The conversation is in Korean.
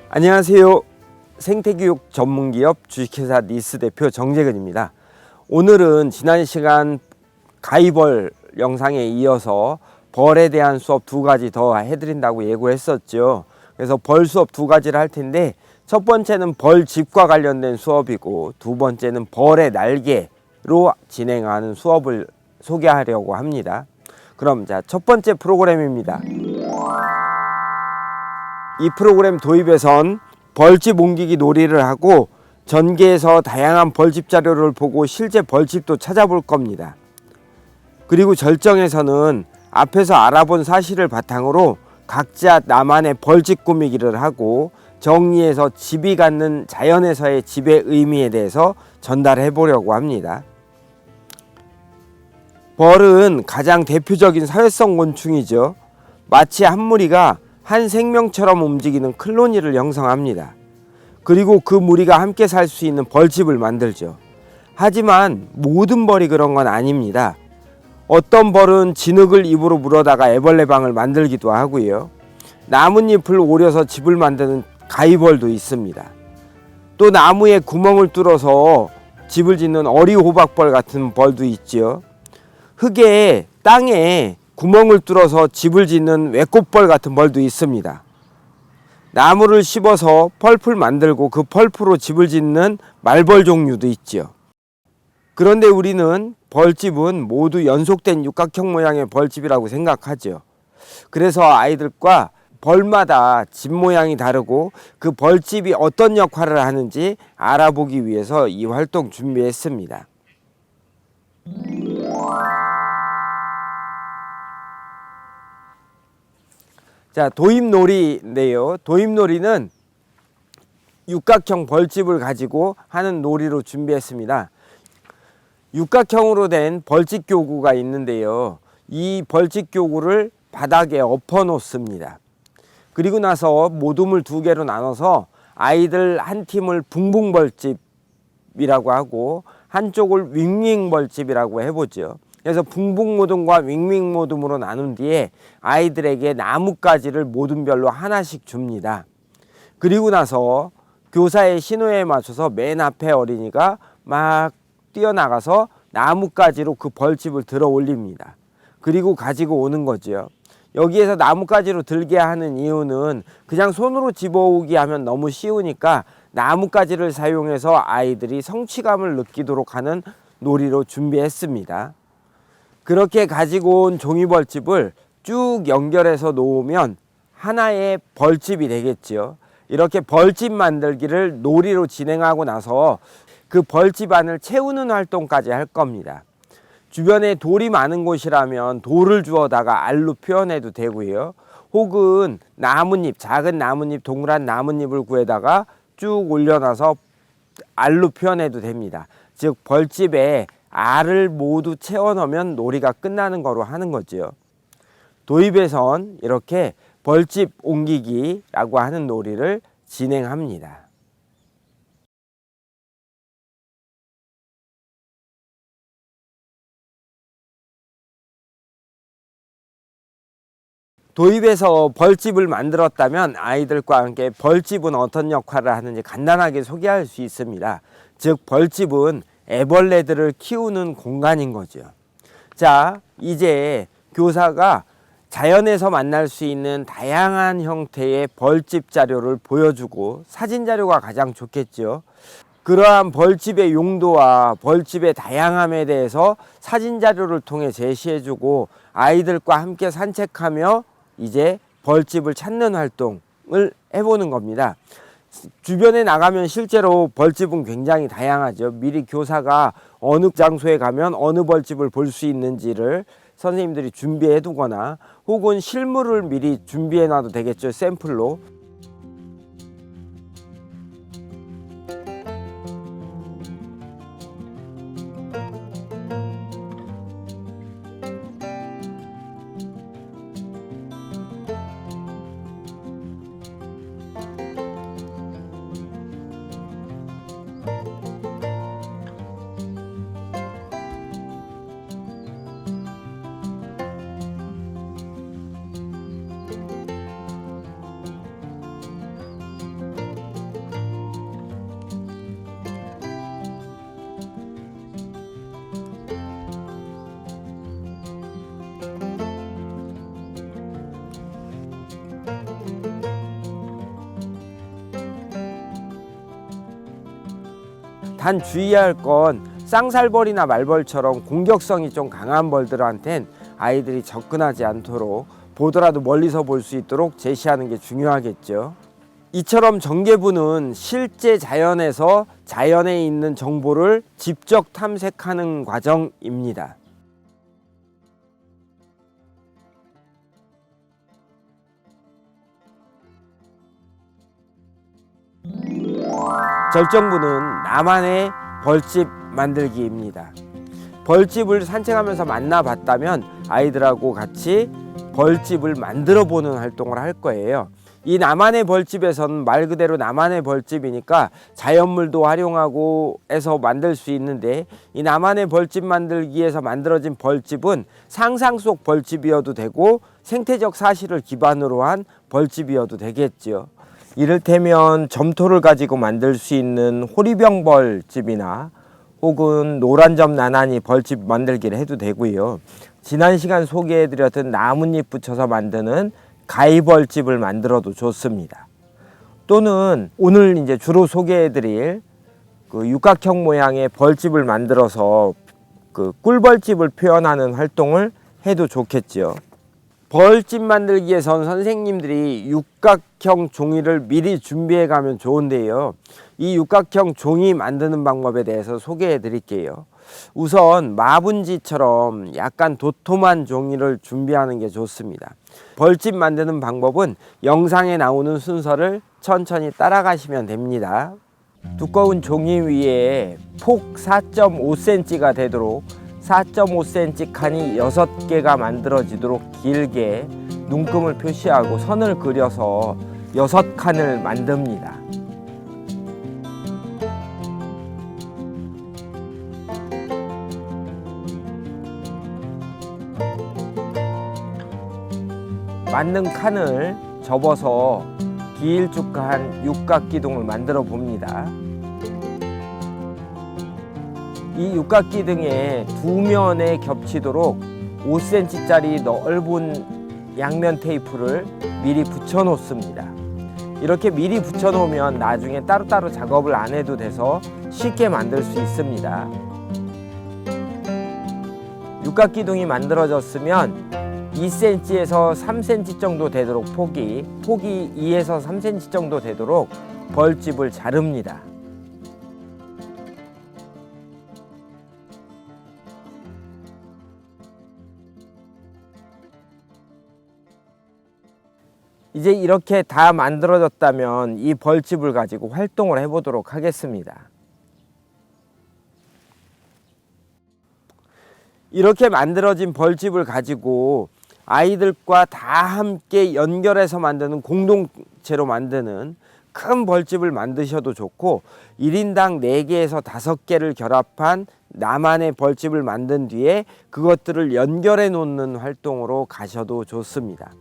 안녕하세요. 생태교육 전문기업 주식회사 니스 대표 정재근입니다. 오늘은 지난 시간 가위벌 영상에 이어서 벌에 대한 수업 두 가지 더 해드린다고 예고했었죠. 그래서 벌 수업 두 가지를 할 텐데, 첫 번째는 벌집과 관련된 수업이고, 두 번째는 벌의 날개로 진행하는 수업을 소개하려고 합니다. 그럼 첫 번째 프로그램입니다. 이 프로그램 도입에선 벌집 옮기기 놀이를 하고 전개에서 다양한 벌집 자료를 보고 실제 벌집도 찾아볼 겁니다. 그리고 절정에서는 앞에서 알아본 사실을 바탕으로 각자 나만의 벌집 꾸미기를 하고 정리해서 집이 갖는 자연에서의 집의 의미에 대해서 전달해 보려고 합니다. 벌은 가장 대표적인 사회성 곤충이죠. 마치 한 무리가 한 생명처럼 움직이는 콜로니를 형성합니다. 그리고 그 무리가 함께 살 수 있는 벌집을 만들죠. 하지만 모든 벌이 그런 건 아닙니다. 어떤 벌은 진흙을 입으로 물어다가 애벌레방을 만들기도 하고요. 나뭇잎을 오려서 집을 만드는 가위벌도 있습니다. 또 나무에 구멍을 뚫어서 집을 짓는 어리호박벌 같은 벌도 있죠. 흙에, 땅에 구멍을 뚫어서 집을 짓는 외꽃벌 같은 벌도 있습니다. 나무를 씹어서 펄풀 만들고 그 펄풀로 집을 짓는 말벌 종류도 있죠. 그런데 우리는 벌집은 모두 연속된 육각형 모양의 벌집이라고 생각하죠. 그래서 아이들과 벌마다 집 모양이 다르고 그 벌집이 어떤 역할을 하는지 알아보기 위해서 이 활동 준비했습니다. 도입놀이인데요. 도입놀이는 육각형 벌집을 가지고 하는 놀이로 준비했습니다. 육각형으로 된 벌집 교구가 있는데요. 이 벌집 교구를 바닥에 엎어 놓습니다. 그리고 나서 모둠을 두 개로 나눠서 아이들 한 팀을 붕붕 벌집이라고 하고 한쪽을 윙윙 벌집이라고 해보죠. 그래서 붕붕 모둠과 윙윙 모둠으로 나눈 뒤에 아이들에게 나뭇가지를 모둠별로 하나씩 줍니다. 그리고 나서 교사의 신호에 맞춰서 맨 앞에 어린이가 막 뛰어나가서 나뭇가지로 그 벌집을 들어 올립니다. 그리고 가지고 오는 거죠. 여기에서 나뭇가지로 들게 하는 이유는 그냥 손으로 집어오기 하면 너무 쉬우니까 나뭇가지를 사용해서 아이들이 성취감을 느끼도록 하는 놀이로 준비했습니다. 그렇게 가지고 온 종이벌집을 쭉 연결해서 놓으면 하나의 벌집이 되겠죠. 이렇게 벌집 만들기를 놀이로 진행하고 나서 그 벌집 안을 채우는 활동까지 할 겁니다. 주변에 돌이 많은 곳이라면 돌을 주워다가 알로 표현해도 되고요. 혹은 나뭇잎, 작은 나뭇잎, 동그란 나뭇잎을 구해다가 쭉 올려놔서 알로 표현해도 됩니다. 즉 벌집에 알을 모두 채워 넣으면 놀이가 끝나는 거로 하는 거죠. 도입에선 이렇게 벌집 옮기기라고 하는 놀이를 진행합니다. 도입에서 벌집을 만들었다면 아이들과 함께 벌집은 어떤 역할을 하는지 간단하게 소개할 수 있습니다. 즉 벌집은 애벌레들을 키우는 공간인 거죠. 자, 이제 교사가 자연에서 만날 수 있는 다양한 형태의 벌집 자료를 보여주고 사진 자료가 가장 좋겠죠. 그러한 벌집의 용도와 벌집의 다양함에 대해서 사진 자료를 통해 제시해주고 아이들과 함께 산책하며 이제 벌집을 찾는 활동을 해보는 겁니다. 주변에 나가면 실제로 벌집은 굉장히 다양하죠. 미리 교사가 어느 장소에 가면 어느 벌집을 볼 수 있는지를 선생님들이 준비해 두거나 혹은 실물을 미리 준비해 놔도 되겠죠. 샘플로. 단 주의해야 할 건 쌍살벌이나 말벌처럼 공격성이 좀 강한 벌들한텐 아이들이 접근하지 않도록 보더라도 멀리서 볼 수 있도록 제시하는 게 중요하겠죠. 이처럼 전개부는 실제 자연에서 자연에 있는 정보를 직접 탐색하는 과정입니다. 절정부는 나만의 벌집 만들기입니다. 벌집을 산책하면서 만나봤다면 아이들하고 같이 벌집을 만들어 보는 활동을 할 거예요. 이 나만의 벌집에서는 말 그대로 나만의 벌집이니까 자연물도 활용하고 해서 만들 수 있는데, 이 나만의 벌집 만들기에서 만들어진 벌집은 상상 속 벌집이어도 되고 생태적 사실을 기반으로 한 벌집이어도 되겠죠. 이를테면 점토를 가지고 만들 수 있는 호리병 벌집이나 혹은 노란점 나나니 벌집 만들기를 해도 되고요. 지난 시간 소개해드렸던 나뭇잎 붙여서 만드는 가위벌집을 만들어도 좋습니다. 또는 오늘 이제 주로 소개해드릴 그 육각형 모양의 벌집을 만들어서 그 꿀벌집을 표현하는 활동을 해도 좋겠죠. 벌집 만들기에선 선생님들이 육각형 종이를 미리 준비해 가면 좋은데요. 이 육각형 종이 만드는 방법에 대해서 소개해 드릴게요. 우선 마분지처럼 약간 도톰한 종이를 준비하는 게 좋습니다. 벌집 만드는 방법은 영상에 나오는 순서를 천천히 따라가시면 됩니다. 두꺼운 종이 위에 폭 4.5cm가 되도록 4.5cm 칸이 6개가 만들어지도록 길게 눈금을 표시하고 선을 그려서 6칸을 만듭니다. 만든 칸을 접어서 길쭉한 육각기둥을 만들어 봅니다. 이 육각기둥의 두 면에 겹치도록 5cm짜리 넓은 양면 테이프를 미리 붙여 놓습니다. 이렇게 미리 붙여 놓으면 나중에 따로따로 작업을 안 해도 돼서 쉽게 만들 수 있습니다. 육각기둥이 만들어졌으면 2cm에서 3cm 정도 되도록 폭이 2에서 3cm 정도 되도록 벌집을 자릅니다. 이제 이렇게 다 만들어졌다면 이 벌집을 가지고 활동을 해보도록 하겠습니다. 이렇게 만들어진 벌집을 가지고 아이들과 다 함께 연결해서 만드는 공동체로 만드는 큰 벌집을 만드셔도 좋고, 1인당 4개에서 5개를 결합한 나만의 벌집을 만든 뒤에 그것들을 연결해 놓는 활동으로 가셔도 좋습니다.